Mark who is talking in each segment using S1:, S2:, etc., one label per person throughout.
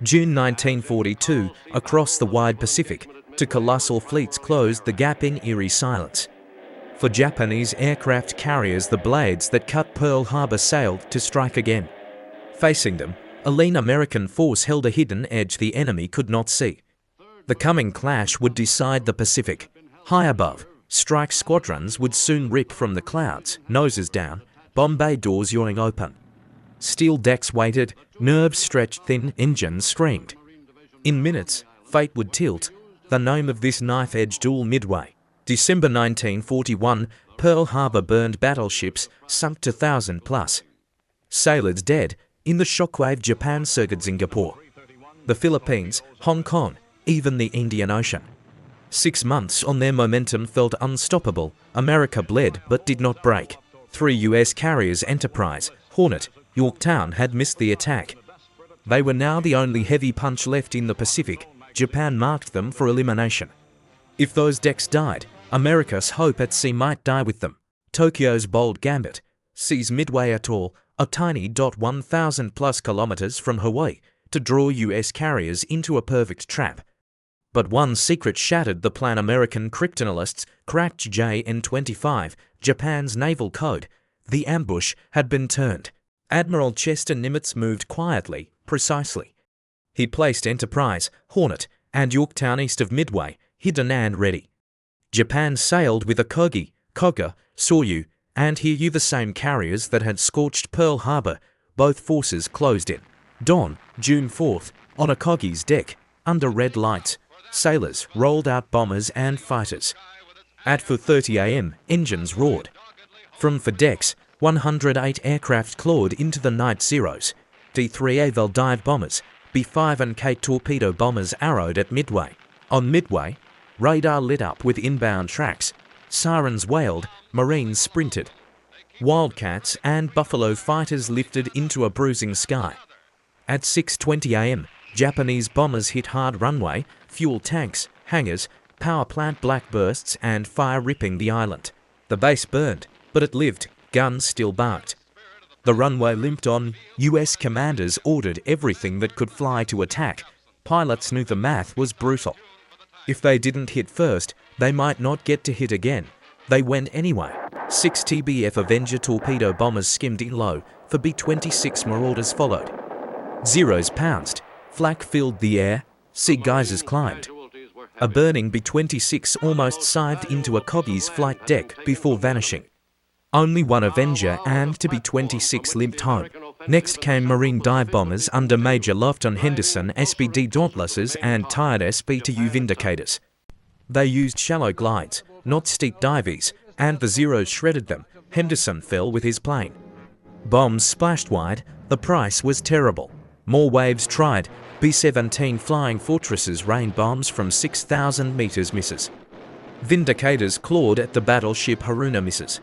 S1: June 1942, across the wide Pacific, two colossal fleets closed the gap in eerie silence. For Japanese aircraft carriers, the blades that cut Pearl Harbor sailed to strike again. Facing them, a lean American force held a hidden edge the enemy could not see. The coming clash would decide the Pacific. High above, strike squadrons would soon rip from the clouds, noses down, bomb bay doors yawing open. Steel decks waited, nerves stretched thin, engines screamed. In minutes, fate would tilt. The name of this knife-edge duel: Midway. December 1941, Pearl Harbor burned, battleships sunk to 1,000 plus. Sailors dead. In the shockwave, Japan circled Singapore, the Philippines, Hong Kong, even the Indian Ocean. 6 months on, their momentum felt unstoppable. America bled but did not break. 3 US carriers, Enterprise, Hornet, Yorktown, had missed the attack. They were now the only heavy punch left in the Pacific. Japan marked them for elimination. If those decks died, America's hope at sea might die with them. Tokyo's bold gambit: seize Midway Atoll, a tiny 1,000 plus kilometers from Hawaii, to draw US carriers into a perfect trap. But one secret shattered the plan. American cryptanalysts cracked JN-25, Japan's naval code. The ambush had been turned. Admiral Chester Nimitz moved quietly, precisely. He placed Enterprise, Hornet, and Yorktown east of Midway, hidden and ready. Japan sailed with Akagi, Kaga, Soryu, and Hiryu, the same carriers that had scorched Pearl Harbor. Both forces closed in. Dawn, June 4th, on Akagi's deck, under red lights, sailors rolled out bombers and fighters. At 4:30 a.m., engines roared. From for decks, 108 aircraft clawed into the night. Zeros, D3 naval dive bombers, B5 and K torpedo bombers arrowed at Midway. On Midway, radar lit up with inbound tracks. Sirens wailed, Marines sprinted. Wildcats and Buffalo fighters lifted into a bruising sky. At 6:20 a.m., Japanese bombers hit hard runway, fuel tanks, hangars, power plant blackbursts, and fire ripping the island. The base burned, but it lived. Guns still barked. The runway limped on. US commanders ordered everything that could fly to attack. Pilots knew the math was brutal. If they didn't hit first, they might not get to hit again. They went anyway. 6 TBF Avenger torpedo bombers skimmed in low. For B-26 Marauders followed. Zeros pounced. Flak filled the air. Sea geysers climbed. A burning B-26 almost scythed into Akagi's flight deck before vanishing. Only one Avenger and B-26 limped home. Next came Marine dive bombers under Major Lofton Henderson, SBD Dauntlesses, and tired SBTU Vindicators. They used shallow glides, not steep dives, and the Zeros shredded them. Henderson fell with his plane. Bombs splashed wide. The price was terrible. More waves tried. B-17 Flying Fortresses rained bombs from 6,000 meters. Misses. Vindicators clawed at the battleship Haruna. Misses.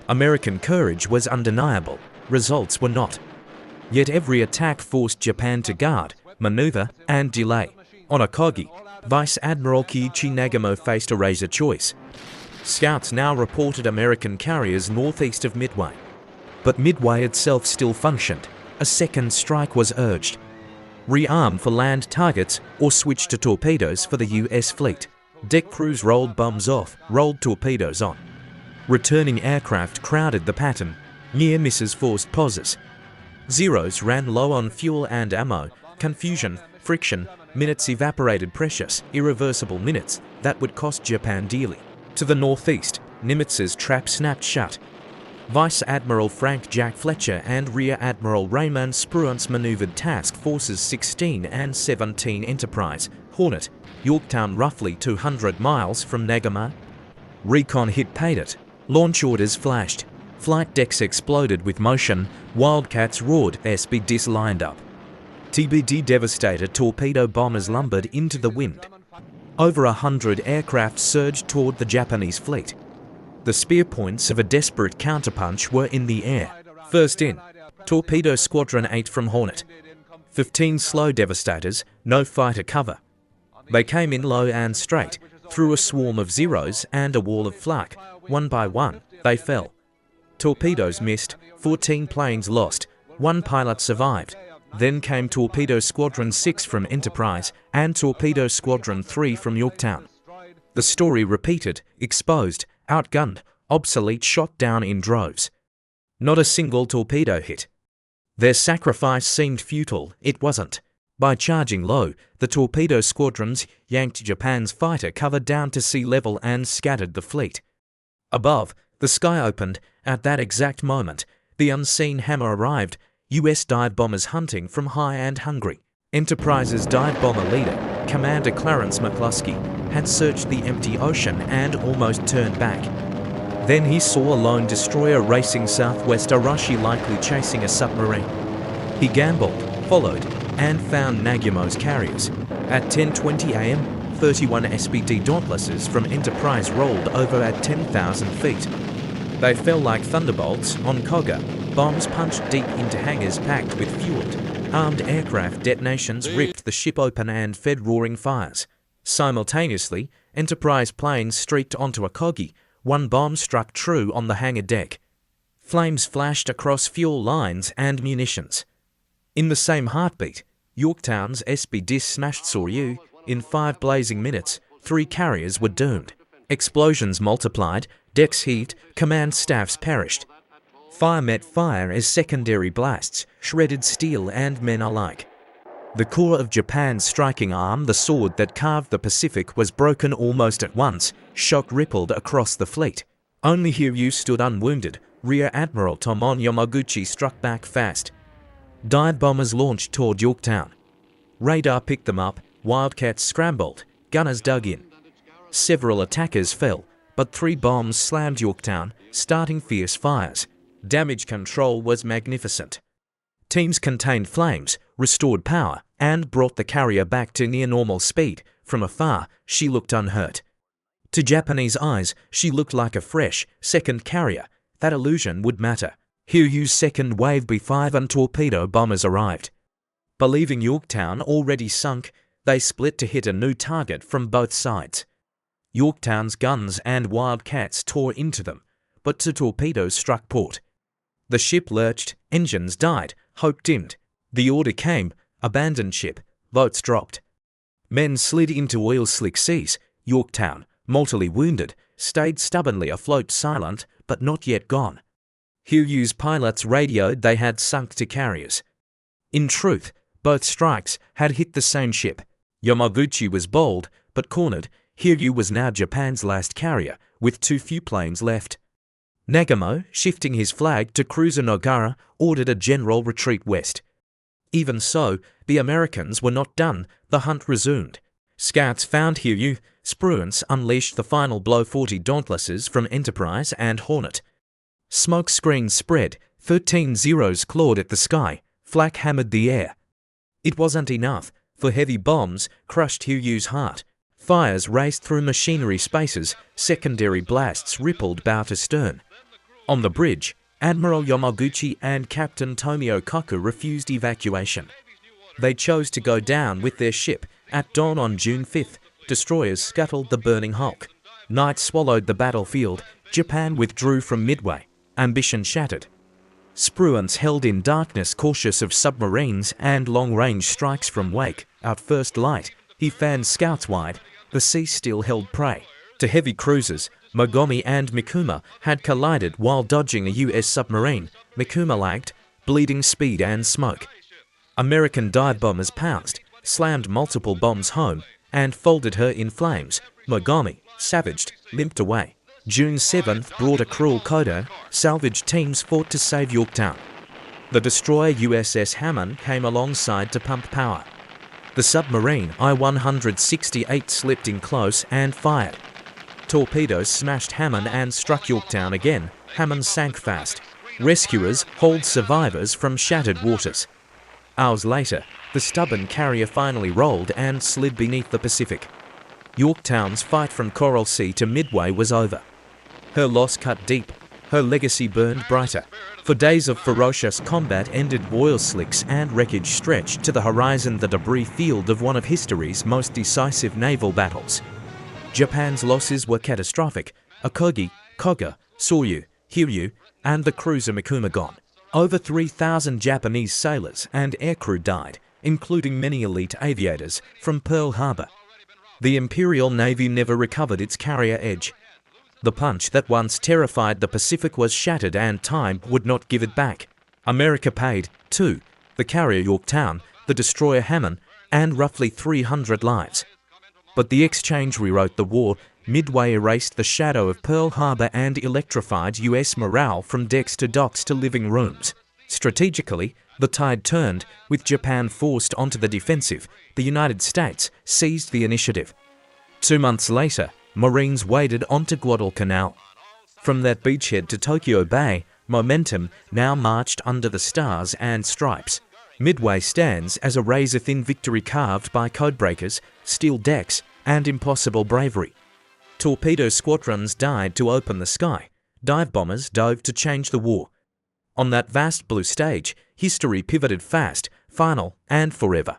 S1: American courage was undeniable. Results were not. Yet every attack forced Japan to guard, maneuver, and delay. On Akagi, Vice Admiral Kiichi Nagamo faced a razor choice. Scouts now reported American carriers northeast of Midway. But Midway itself still functioned. A second strike was urged. Rearm for land targets or switch to torpedoes for the US fleet. Deck crews rolled bombs off, rolled torpedoes on. Returning aircraft crowded the pattern. Near misses forced pauses. Zeros ran low on fuel and ammo. Confusion, friction, minutes evaporated, precious, irreversible minutes that would cost Japan dearly. To the northeast, Nimitz's trap snapped shut. Vice Admiral Frank Jack Fletcher and Rear Admiral Raymond Spruance maneuvered Task Forces 16 and 17 Enterprise, Hornet, Yorktown, roughly 200 miles from Nagama. Recon hit paid it. Launch orders flashed. Flight decks exploded with motion. Wildcats roared. SBDs lined up. TBD devastated. Torpedo bombers lumbered into the wind. Over 100 aircraft surged toward the Japanese fleet. The spear points of a desperate counterpunch were in the air. First in, Torpedo Squadron 8 from Hornet. 15 slow devastators, no fighter cover. They came in low and straight, through a swarm of Zeros and a wall of flak. One by one, they fell. Torpedoes missed, 14 planes lost, 1 pilot survived. Then came Torpedo Squadron 6 from Enterprise and Torpedo Squadron 3 from Yorktown. The story repeated, exposed, outgunned, obsolete, shot down in droves. Not a single torpedo hit. Their sacrifice seemed futile. It wasn't. By charging low, the torpedo squadrons yanked Japan's fighter cover down to sea level and scattered the fleet. Above, the sky opened. At that exact moment, the unseen hammer arrived, US dive bombers hunting from high and hungry. Enterprise's dive bomber leader, Commander Clarence McCluskey, had searched the empty ocean and almost turned back. Then he saw a lone destroyer racing southwest Arashi, likely chasing a submarine. He gambled, followed, and found Nagumo's carriers. At 10:20 a.m., 31 SBD Dauntlesses from Enterprise rolled over at 10,000 feet. They fell like thunderbolts on Kaga. Bombs punched deep into hangars packed with fueled, armed aircraft. Detonations ripped the ship open and fed roaring fires. Simultaneously, Enterprise planes streaked onto Akagi. One bomb struck true on the hangar deck. Flames flashed across fuel lines and munitions. In the same heartbeat, Yorktown's SBD smashed Soryu. In 5 blazing minutes, 3 carriers were doomed. Explosions multiplied, decks heaved, command staffs perished. Fire met fire as secondary blasts shredded steel and men alike. The core of Japan's striking arm, the sword that carved the Pacific, was broken almost at once. Shock rippled across the fleet. Only Hiryu stood unwounded. Rear Admiral Tomon Yamaguchi struck back fast. Dive bombers launched toward Yorktown. Radar picked them up, Wildcats scrambled, gunners dug in. Several attackers fell, but 3 bombs slammed Yorktown, starting fierce fires. Damage control was magnificent. Teams contained flames, restored power, and brought the carrier back to near normal speed. From afar, she looked unhurt. To Japanese eyes, she looked like a fresh, second carrier. That illusion would matter. Hiryu's second wave B-5 and torpedo bombers arrived. Believing Yorktown already sunk, they split to hit a new target from both sides. Yorktown's guns and Wildcats tore into them, but 2 torpedoes struck port. The ship lurched, engines died, hope dimmed. The order came, abandon ship, boats dropped. Men slid into oil-slick seas. Yorktown, mortally wounded, stayed stubbornly afloat, silent, but not yet gone. Hiryu's pilots radioed they had sunk 2 carriers. In truth, both strikes had hit the same ship. Yamaguchi was bold, but cornered. Hiryu was now Japan's last carrier, with too few planes left. Nagumo, shifting his flag to cruiser Nogara, ordered a general retreat west. Even so, the Americans were not done. The hunt resumed. Scouts found Hiryu. Spruance unleashed the final blow. 40 Dauntlesses from Enterprise and Hornet. Smoke screens spread. 13 Zeros clawed at the sky. Flak hammered the air. It wasn't enough, for heavy bombs crushed Hiryu's heart. Fires raced through machinery spaces. Secondary blasts rippled bow to stern. On the bridge, Admiral Yamaguchi and Captain Tomio Koku refused evacuation. They chose to go down with their ship. At dawn on June 5th, destroyers scuttled the burning hulk. Night swallowed the battlefield. Japan withdrew from Midway. Ambition shattered. Spruance held in darkness, cautious of submarines and long-range strikes from wake. Out first light, he fanned scouts wide. The sea still held prey. To heavy cruisers, Mogami and Mikuma had collided while dodging a US submarine. Mikuma lagged, bleeding speed and smoke. American dive bombers pounced, slammed multiple bombs home, and folded her in flames. Mogami, savaged, limped away. June 7th brought a cruel coda. Salvage teams fought to save Yorktown. The destroyer USS Hammond came alongside to pump power. The submarine I-168 slipped in close and fired. Torpedoes smashed Hammond and struck Yorktown again. Hammond sank fast. Rescuers hauled survivors from shattered waters. Hours later, the stubborn carrier finally rolled and slid beneath the Pacific. Yorktown's fight from Coral Sea to Midway was over. Her loss cut deep. Her legacy burned brighter. For days of ferocious combat ended, oil slicks and wreckage stretched to the horizon, the debris field of one of history's most decisive naval battles. Japan's losses were catastrophic. Akagi, Kaga, Soryu, Hiryu, and the cruiser Mikuma gone. Over 3,000 Japanese sailors and aircrew died, including many elite aviators, from Pearl Harbor. The Imperial Navy never recovered its carrier edge. The punch that once terrified the Pacific was shattered and time would not give it back. America paid, too, the carrier Yorktown, the destroyer Hammond, and roughly 300 lives. But the exchange rewrote the war. Midway erased the shadow of Pearl Harbor and electrified U.S. morale from decks to docks to living rooms. Strategically, the tide turned. With Japan forced onto the defensive, the United States seized the initiative. 2 months later, Marines waded onto Guadalcanal. From that beachhead to Tokyo Bay, momentum now marched under the stars and stripes. Midway stands as a razor-thin victory carved by codebreakers, steel decks, and impossible bravery. Torpedo squadrons died to open the sky. Dive bombers dove to change the war. On that vast blue stage, history pivoted fast, final, and forever.